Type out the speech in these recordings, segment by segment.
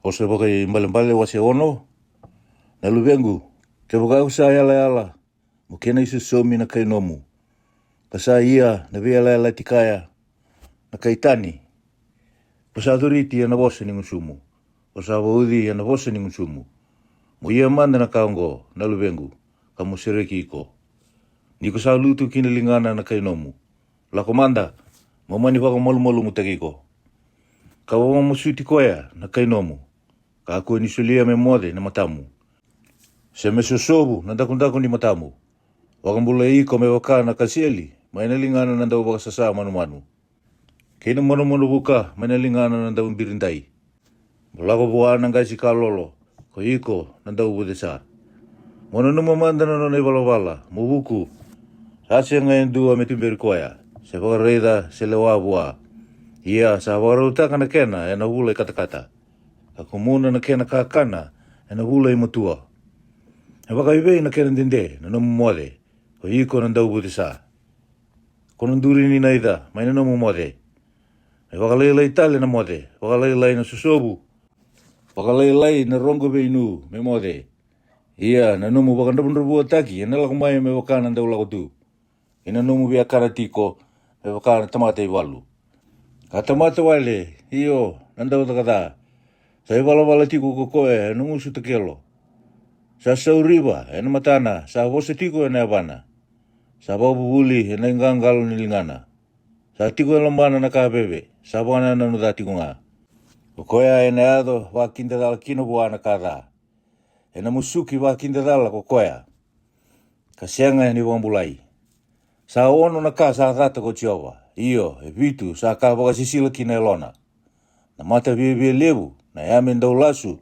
O se waka I mbale wa se ono, na luvengu, ke waka usa yala, mo kena isu somi na kai nomu. Kasa ia na via la tikaya, na kai tani. Pasa duriti na vosa ni ngusumu. Pasa waudhi na vosa ni ngusumu. Mo ia manda na kaongo, na luvengu, ka mo sereki iko. Niko sa lutu kina lingana na kai nomu. La komanda, mo mani waka molu mutakiko. Ka wawa mo suti koea na kai nomu. Ka ako ni sulia me mode na matamu. Se me sosobu na dakundaku ni matamu. Wakambula iko me waka na kasieli, maina lingana na daw sasa manu. Kena manu buka, maina lingana na daw birindai. Mulako buwa na ngasi kalolo, ko iko na daw budesa. Mono numamanda na nonay balawala, mubuku. Sasya ngayon dua metimberi koya. Se pakareda se lewa buwa. Ia sa warauta na kena e na hulay kata. Ako muna na kena kakana e na hulay matua. E wakaiwei na kena dinde na namumode. Ko iko na daw budesa. Kono duri ni naida may na namumode. E wakalaylay tali na mode. Wakalaylay na susobu. Wakalaylay na rongo beinu me mode. Ia na numu wakandabundabu ataki. E nalakumaya me wakana daw lakotu. Ina numu biakara tiko me wakana tamate walu. Katamata wale, iyo, nandaw takata. Sa wala tiko kokoe, nungu sutakelo. Sa sauriba, matana, sa vosa tiko abana. Sa babubuli, ingangalo nilingana. Sa tiko lambana nakabebe, sa wana nanuda tiko nga. Kokoe ado, wakinda dala kino buwana kada. Musuki wakinda dala kokoe. Kasianga ni wambulai. Sa ono naka sa tata ko Jehova. Iyo, vitu sa ka baka sisila kina elona. Na mata bie lebu, na yamen daw lasu,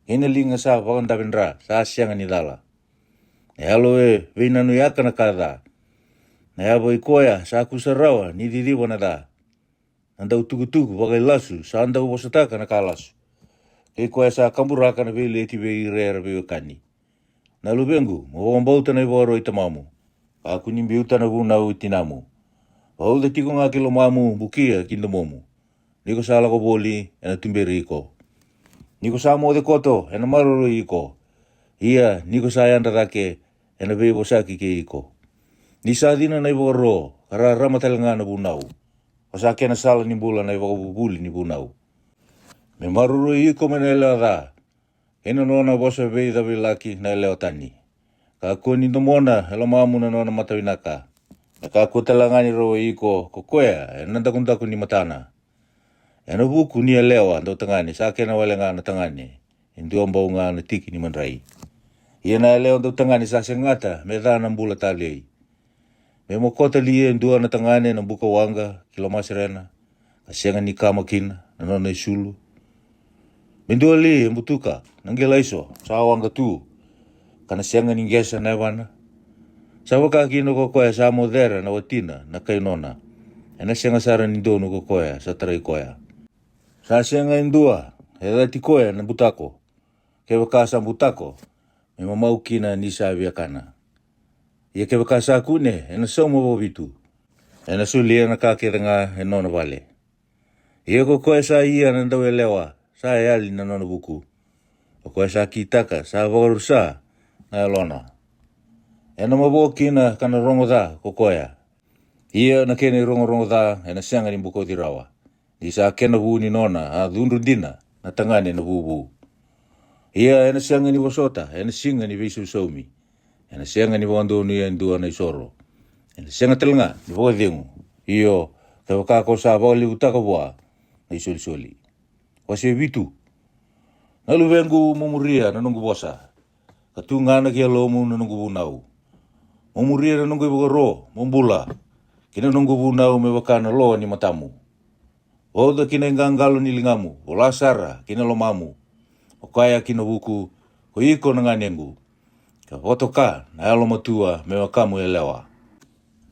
linga sa pakandabindra, sa asyanga ni dala. Na yalo vinanu yaka na kada. Na yabo ikoya, sa kusarawa, ni didiwa na da. Nandaw tugu baka lasu, sa andaw wasataka na kalasu. Ikoya sa kamburaka na vile eti irera kani. Na lubengu, mawambauta na iboro itamamu. Aku nimbiuta na vunau itinamu. Wauda tiko nga kilo mamu bukia kindamomu. Niko sala ko boli ena timberi iko. Niko sa mo de koto ena maruru iko. Ia niko sa yanda rake ena bebo saki ke iko. Ni sa dina na ibo ro kara ramatalanga na bunau. Pasake na sala ni bula na ibo bubuli ni bunau. Me maruru iko menela da. Ena nona bosa beida bilaki na leo tani. Ka ko ni domona elo mamu na nona matawinaka. Naka kutalangani ro iko kokoea nandakundaku ni matana. Eno buku ni lewa ndo tangani sakena wale nga na tangani. Indu ambau nga na tiki ni manrai. Ia na lewa ndo tangani sa sengata me dana mbula tali. Me mokota liye ndua na tangani na buka wanga kilomasirena. Kasenga ni kamakina na nona isulu. Mendua li mbutuka nangela iso sa wanga tu. Kana senga ni ngesa na wana. Sa waka kino kokoya sa modera na watina na kainona. Ena senga sara ni donu kokoya sa tarai koya. Sa senga indua, edati koya na butako. Ke waka sa butako, me mamau kina ni sa viakana. Ia ke waka sa kune, ena somo bobitu. Ena sulia na kakira nga enona vale. Ia kokoya sa ia na ndawe lewa, sa eali na nona buku. Kokoya sa kitaka, sa wakarusa na elona. Ena mabokina kana rongo da kokoya. Ia na kene rongo da ena sianga ni buko dirawa. Di sa kena bu ni nona a dundu dina na tangane na bubu. Ia ena sianga ni wasota, ena singa ni visu somi. Ena sianga ni wando ni endua na isoro. Ena sianga telanga ni wadengu. Iyo te wakako sa wali utaka bua na isoli. Wase vitu. Na luvengu mumuria na nungu bosa. Katungana kia lomu na nungu bunau. Mumuria na nungu ibogoro, mumbula. Kina nungu bunau me wakana loa ni matamu. Oda kina ingangalo ni lingamu, olasara kina lomamu. Okaya kina buku, ko iko na nganengu. Ka wotoka na alo matua me wakamu elewa.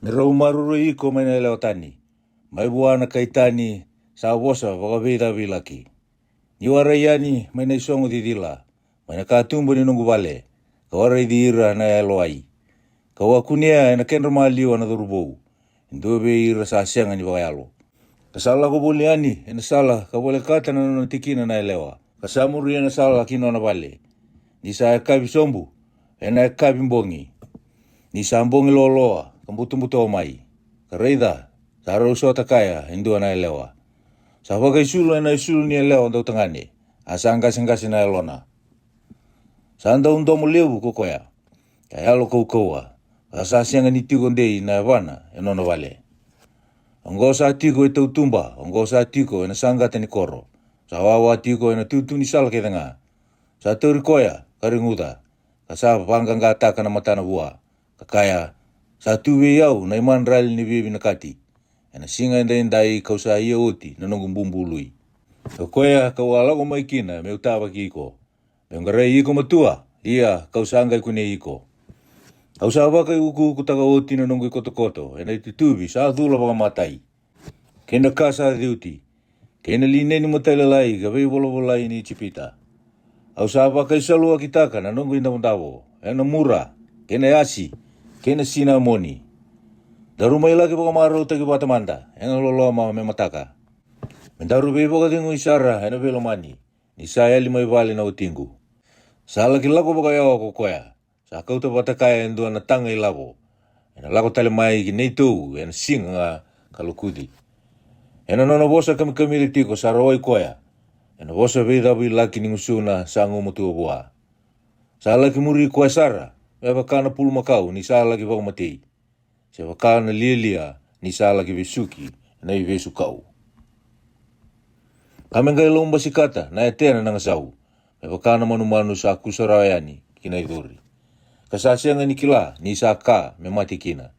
Nero umaruru iko me na elewa tani. Mai buana kaitani sa wosa wakavida vilaki. Niwara yani me na isongo didila. Me na katumbo ni nungu vale. Kawara idira na eloai. Kawakunia ena kendra maliwa na dhurubou. Ndobe ira sa asenga ni wakayalo. Kasala ko boliani, ena sala ka bole kata na tikina na elewa. Kasamuri na sala kino na vale. Ni sa kavi sombu, ena kavi mbongi. Ni sa mbongi loloa, kambutu-mbutu o mai. Kareida, sa rauso takaya, indua na elewa. Sa waga isulu ena isulu ni elewa ndau tangani. Asa angasi-angasi na elona. Sa anda undomu lewu kukoya. Kaya alo koukoua. Asa sianga ni tigo ndei na vana, eno na vale. Ongo sa tiko e tautumba, ongo sa tiko ena sangata ni koro. Sa wawa tiko ena tutu ni sala kedanga. Sa tauri koya, karinguda. Kasa panganga taka na matana bua. Kakaya, sa tuwe yau na iman rali ni bibi nakati. Ena singa indai kau sa ia oti na nongum bumbului. Koya kau alago maikina me utawa ki iko. Meongarai iko matua, ia kau sangai kune iko. Au sa waka uku taka oti na nongu koto-koto, ena itutubi sa dhula waka matai. Kena kasa diuti, kena lineni matalalai, gawai wala-walai ni chipita. Au sa waka isalua kitaka na nongu indamundawo, ena mura, kena asi, kena sina moni. Darumai lagi waka maro taki batamanda, ena loloa mama me mataka. Mendaru bei waka tingu isara, ena velo mani, ni saya lima vale na utingu. Sa laki lako waka yawa kokoya. Sa kauta watakaya endua na tanga i lavo. Ena lako tale mai ki neitou, ena singa kalukudi. Ena nona bosa kami le tiko sa rawai koya. Ena bosa veidawi laki ni ngusuna sa ngumutu bua. Sa laki muri koya sara, me wakana pulu makau ni sa laki wakamatei. Se wakana lilia ni sa laki visuki, na i vesu kau. Kamengai lomba sikata na etena nangasau. Me wakana manu-manu sa kusarawayani kina iduri. Kasasianga ni kila ni sa ka me mati kina.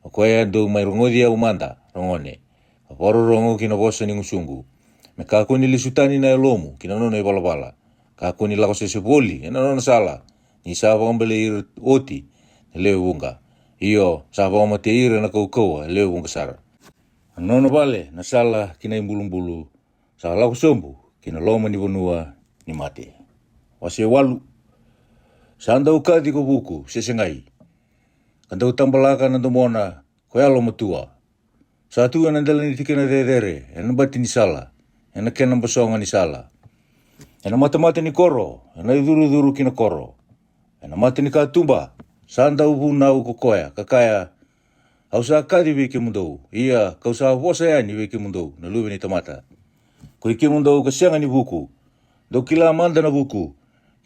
Koya ndo mai rongodia umanda rongone. Aporo rongo kina bosa ni ngusungu. Me kakuni lisutani na elomu kina nona ibalabala. Kakuni lako seseboli ena nona sala. Ni sa wambele oti leo unga. Iyo sa wamate ira na kaukaua leo unga sara. Nona vale na sala kina imbulu-mbulu. Sa lako sombu kina loma ni bonua ni mate. Wase walu. Sanda ukati ko buku, sesengai. Kanda utambalaka na domona, koya lo matua. Satu ena ndala ni tikena dedere, ena bati ni sala, ena kena basonga ni sala. Ena mata-mata ni koro, ena iduru-duru kina koro. Ena mata ni katumba, sanda ubu na uko koya, kakaya. Hausa kadi wiki mundou, iya kausa wosa yani wiki mundou, na luwe ni tamata. Ko iki mundou kasianga ni buku, do kila amanda na buku.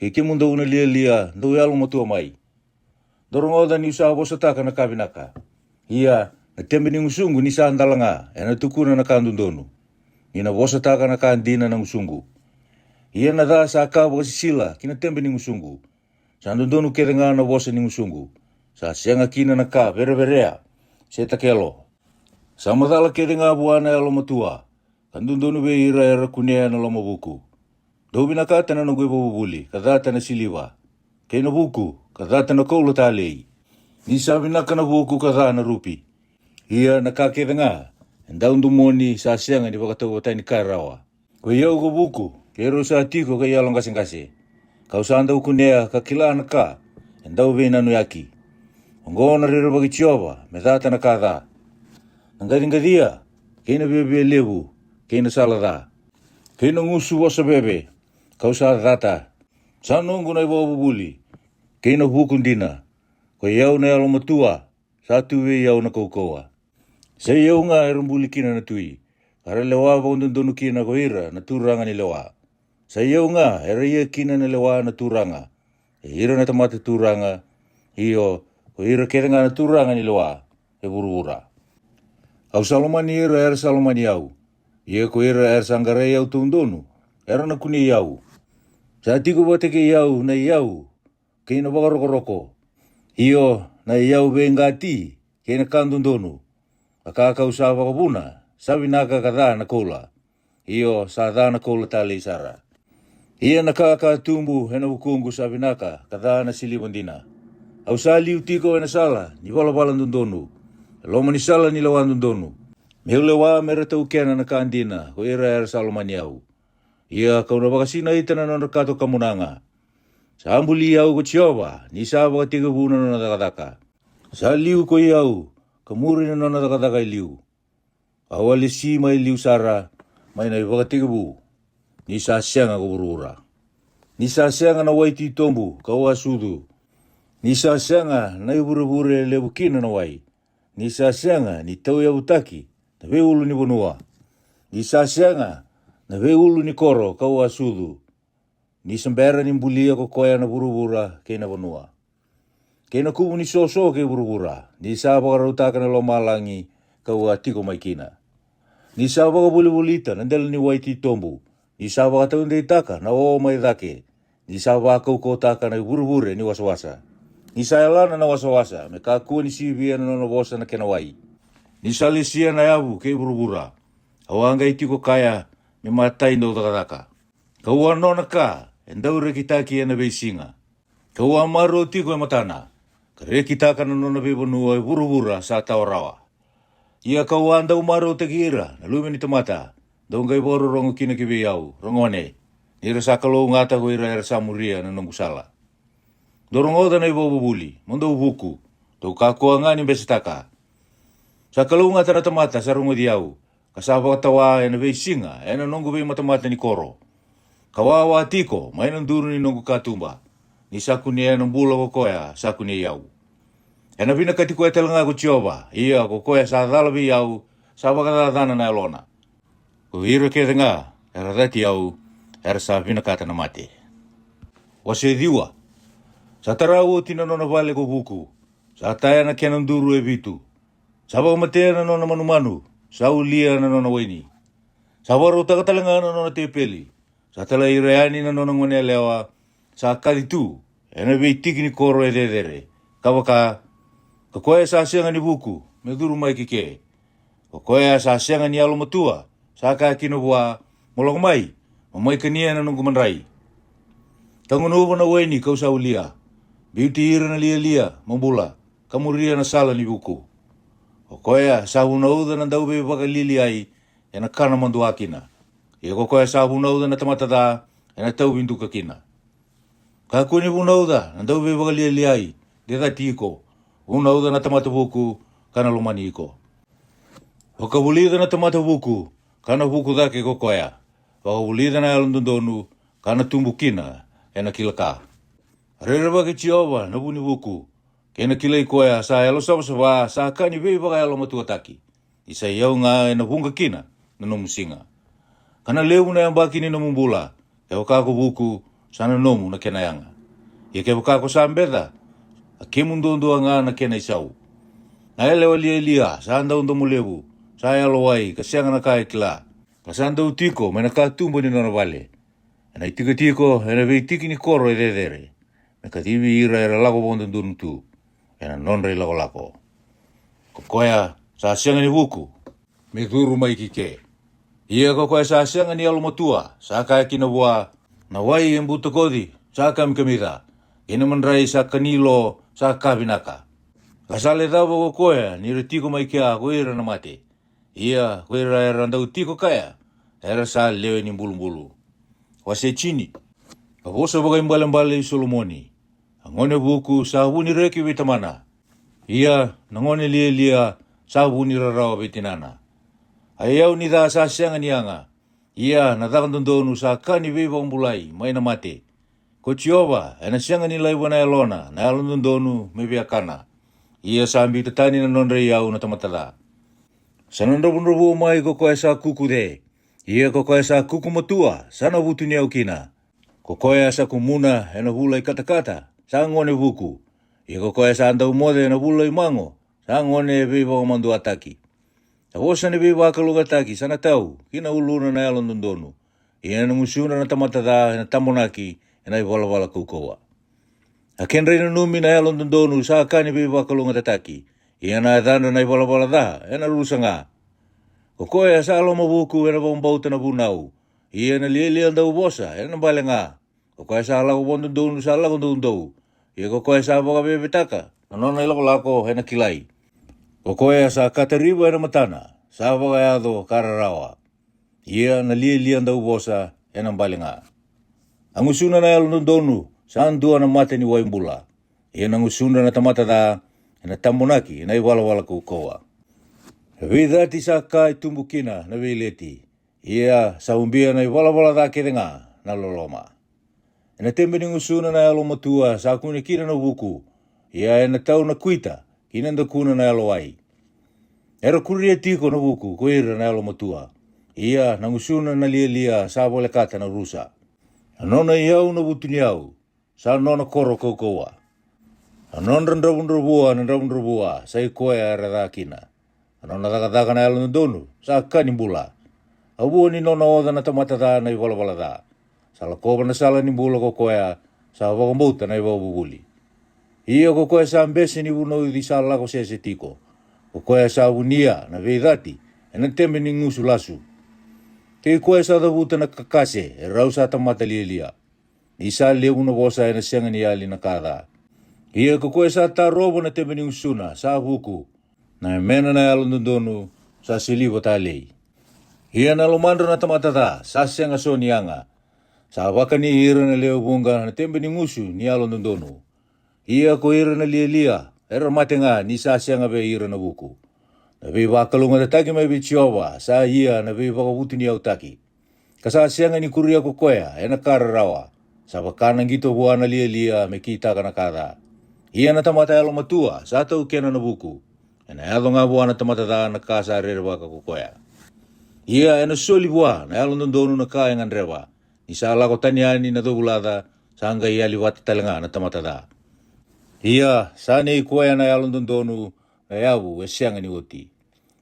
Iki mundou na lia-lia, ndo yalo matua mai. Dorongoda ni usaha bosataka na kabinaka. Ia, na tembe ni ngusungu ni sa andalanga, ena tukuna na kandundonu. Ina bosataka na kandina na ngusungu. Ia na dha sa kabo sisila, kina tembe ni ngusungu. Sa andundonu kerenga na bosa ni ngusungu. Sa sianga kina na ka, vere-verea, seta kelo. Sa madala kerenga buana yalo matua. Kandundonu be ira era kunea na loma buku. Dobi na kata na nungwe babubuli, kadata na siliwa. Kei na buku, kadata na koula talei. Ni sabi na kana buku kadha na rupi. Ia na kakeda nga, endaundu moni sa sianga ni wakatawa watani kairawa. Ko iau ko buku, kero sa tiko ka ialong kasing-kasing. Kau sa anda ukunea kakila na ka, endau vena no yaki. Ongo na rira bagi chioba, me data na kadha. Nangadingadia, kei na bebe levu, kei na salada. Kei na ngusu wasa bebe. Kau sa data, sa nungu na iwa bubuli, kei na bukundina, ko iau na yalo matua, sa tuwe iau na kaukoa. Sa iau nga erumbuli kina na tui, kare lewa wakundundunu kina ko ira na turanga ni lewa. Sa iau nga era ia kina na lewa na turanga, ira na tamata turanga, iyo ko ira kerenga na turanga ni lewa, buru-bura. Au salomani ira era salomani iau, ia ko ira era sanggare iau tundunu, era na kuni iau. Sa tiko wateke iau na iau, kei na wakaroko-roko. Iyo na iau vengati, kei na kandundonu. Akakau sa wakabuna, sabi naka kadha na kola. Iyo sa dha na kola tali isara. Iya na kakatumbu hena wukungu sabi naka kadha na silibandina. Au sa liu tiko ena sala, ni wala-wala ndundonu. Loma ni sala ni lawan ndundonu. Meulewa merata ukena na kandina, ko ira era salomani iau. Ia kau na wakasina itana na kato kamunanga. Sa ambuli iau ko chioba, ni sa wakatiga buna na nadakadaka. Sa liu ko iau, kamuri na nadakadaka liu. Awali si may liu sara, may na wakatiga bu. ni sasianga ko burura. Ni sasianga na waiti tombu ka wasudu. Ni sasianga na ibure le bukina na wai. Ni sasianga ni tau ya utaki na ve ulu ni bonua. Ni sasianga na ve ulu ni koro ka wasudu. Ni sambera ni mbulia ko koya na burubura ke na bonua. Ke na kubu ni soso ke burubura. Ni sabaka rautaka na lo malangi ka tiko maikina. Ni sabaka buli-bulita na ndela ni waiti tombu. Ni sabaka taunde itaka na o mai dake. Ni sabaka ukotaka na burubure ni wasawasa. Ni sayalana na wasawasa me kakua ni sibia na nono bosa na kenawai. Ni salisia na yabu ke burubura. Awanga itiko kaya me matai ndo takataka. Kaua nona ka endaure kitaki ena beisinga. Kaua maro tiko e matana. Kare kitaka na nona bebonua e burubura sa taurawa. Ia kaua andau maro te gira na lume ni tamata. Dongai boro rongo kina kibe yau, rongone. Nira sakalo ngata ko ira era samuria na nongusala. Dorongoda na ibobo buli, mondo buku. Tau kakua ngani besitaka. Sakalo ngata na tamata sa rongo diau. Kasaba katawa ena bei singa, ena nongo bei matamata ni koro. Kawawa tiko, mainang duru ni nongo katumba. Ni sakuni ena mbula ko koya, sakuni yau. Ena bina katiko e telanga ko tioba, iya ko koya sa dalabi yau, sabaka dana na elona. Ko hiro ke nga, era dati yau, era sa bina kata na mate. Wase diwa, sa tarawo tinanona vale ko buku, sa taya na kianang duru e bitu. Sabaka matea na nona manu-manu, sa ulia na nona waini. Sa waro takatalanga na nona tepeli, sa tala ireani na nona ngone lewa, sa kaditu, ena beitiki ni koro e dedere. Kawaka, kakoya sa asianga ni buku, me duru mai kike. Kakoya sa asianga ni alo matua, sa kakino bua, molong mai, mamai kania na nungku manrai. Tangunuba na waini kau sa ulia, biuti ira na lia-lia, mambula, kamuria na sala ni buku. Kakoya sa hunauda na daube baka lili ai, ena kana mandu akina. Ia kakoya sa hunauda na tamatada, ena tau bintu kakina. Kakuni hunauda na daube baka lili ai, deda tiko, hunauda na tamata buku, kana lumani iko. Wakabulida na tamata buku, kana buku dake kokoya. Wakabulida na alondondonu, kana tumbukina, ena kilaka. Rereba ke Jehova na buni buku, kena kilai koya sa elo sabasaba sa kani bei baka elo matuataki. Isa iau nga ena bunga kina na nomusinga. Kana leu na yang baki ni nomumbula, ke wakako buku sana nomu na kenayanga. Ia ke wakako sambeda, a kemundondo nga na kena isau. Na ele walia sa anda undo mulebu, sa elo wai kasianga na kai kila. Kasanda utiko mena katumbo ni nona vale. Ena itika tiko ena vei tiki ni koro e dedere. Me kativi ira era lago bondo tu. Ena nonre lako. Kokoya sa asianga ni buku. Me duru mai kike. Ia kokoya sa asianga ni alo matua. Sa kaya kina bua. Na wai embuto kodi. Sa kamida. Ina manrai sa kanilo. Sa kabinaka. Kasale dabo kokoya. Ni retiko mai kia koira na mate. Ia koira era ndau tiko kaya. Era sa lewe ni mbulu-mbulu. Wase chini. Kabosa bagai mbale-mbale Solomoni. Angone buku sabuni reki vitamana. Ia nangone lia sabuni rarawa vitinana. Ayau ni da sa sianga nianga. Ia nadakan tondonu sa kani viva umbulai maina mate. Ko Jehova ena sianga ni laiwa na elona na alon tondonu mebiakana. Ia sambi tatani na nonre yau na tamatada. Sanandrobu mai kokoe sa kuku de. Ia kokoe sa kuku matua sana butu ni au kina. Kokoe sa kumuna ena hulai kata-kata. Sa ngone buku. Ia kokoe sa andau mode na bulai mango. Sa ngone biwa mandu ataki. Sa wosa ni biwa kalugataki sana tau. Kina uluna na alon tondonu. Ia na musuna na tamatada na tamonaki. Ena iwala-wala kukoa. A kenre na numi na alon tondonu sa kani biwa kalugataki. Ia na adana na iwala-wala da. Ena lusanga. Kokoe sa aloma buku ena bombauta na bunau. Ia na lilia andau bosa. Ena balenga. Kokoe sa alago bondo donu sa alago donu. Ia kokoe sa boga bebetaka. Nanona ilako lako hena kilai. Kokoe sa katariba ena matana. Sa boga yado kararawa. Ia na lilia andau bosa ena balenga. Angusuna na alon donu. Sa andua na mate ni waimbula. Ia na ngusuna na tamata da. Ena tamonaki ena iwala-wala kukoa. Vidati sa kai tumbukina na vileti. Ia sa umbia na wala da kerenga na loloma. Ena tembe ni ngusuna na alo matua sa kune kina na wuku. Ia ena tau na kuita kina nda kuna na alo ai. Era kuria tiko na wuku koira na alo matua. Ia na ngusuna na lia sa wale kata na rusa. Anona iau na wutuni au sa nona koro kokoa. Anon randravundravua na randravundravua sa ikoya rada kina. Anona daga na alo ndonu sa kanimbula. Abuo ni nona oda na tamatata na iwala da. Sala koba na sala ni bula kokoya sa wakambuta na iwabuguli. Ia kokoya sa ambesi ni uno di sala lako sese tiko. Kokoya sa unia na veidati ena tembe ni ngusu lasu. Ke koya sa davuta na kakase rau sa tamata lielia. Isa le uno bosa ena sianga ni ali na kada. Ia kokoya sa ta robo na tembe ni ngusuna sa huku. Na mena na alundondonu sa siliwa talei. Ia na lomandra na tamatata, sa sianga so nianga. Sa waka ni ira na leo bunga na tembe ni ngusu ni alo nondono. Ia ko ira na lia, era matenga ni sa sianga be ira na buku. Na be wakalunga na taki mai bichiowa, sa ia na be wakabuti ni au taki. Kasa sianga ni kuria kokoya, ena kararawa. Sa wakana ngito buana lia me kita kana kada. Ia na tamata alo matua, sa tau kena na buku. Ena alo nga buana tamatata na kasa rere waka kokoya. Ia ena soli bua na alo nondono na kaya ngandrewa. Isa lako taniani na dobulada sanga ia liwata talenga na tamatata. Ia sa nei kuaya na alo nondono na yabu sianga ni oti.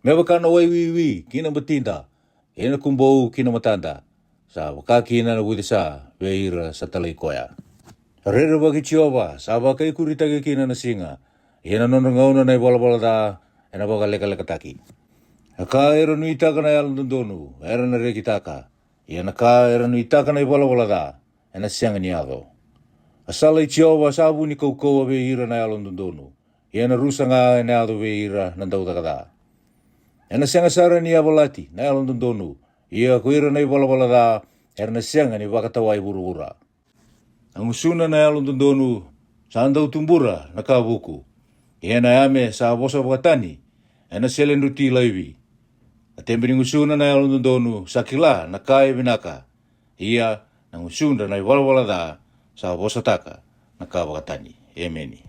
Mewa kana waiwiwi kina batinda. Ena kumbou kina matanda. Sa wakakina na wudisa veira sa talai kuaya. Rere bagi chioba sa wakai kuritage kina na singa. Ena nonongauna na iwala da ena baka leka taki. Aka era nui taka na alo nondonu, era na reki taka. Ia na ka era nui taka na iwala da, ena sianga ni ado. Asala i chiowa sabu ni koukoua ve ira na alo nondonu. Ia na rusa nga ena ado ve ira na daudaka da. Ena sianga sara ni avalati na alo nondonu. Ia ko ira na iwala da, era na sianga ni wakatawa i burura. Ang usuna na alo nondonu, sa andau tumbura na kabuku. Ia na ame sa abosa wakatani, ena selenduti laiwi. Na tembe ni ngusuna na alo nondonu sa kila na kaya binaka. Ia na ngusuna na iwala da sa bosataka na kawakatani. Emeni.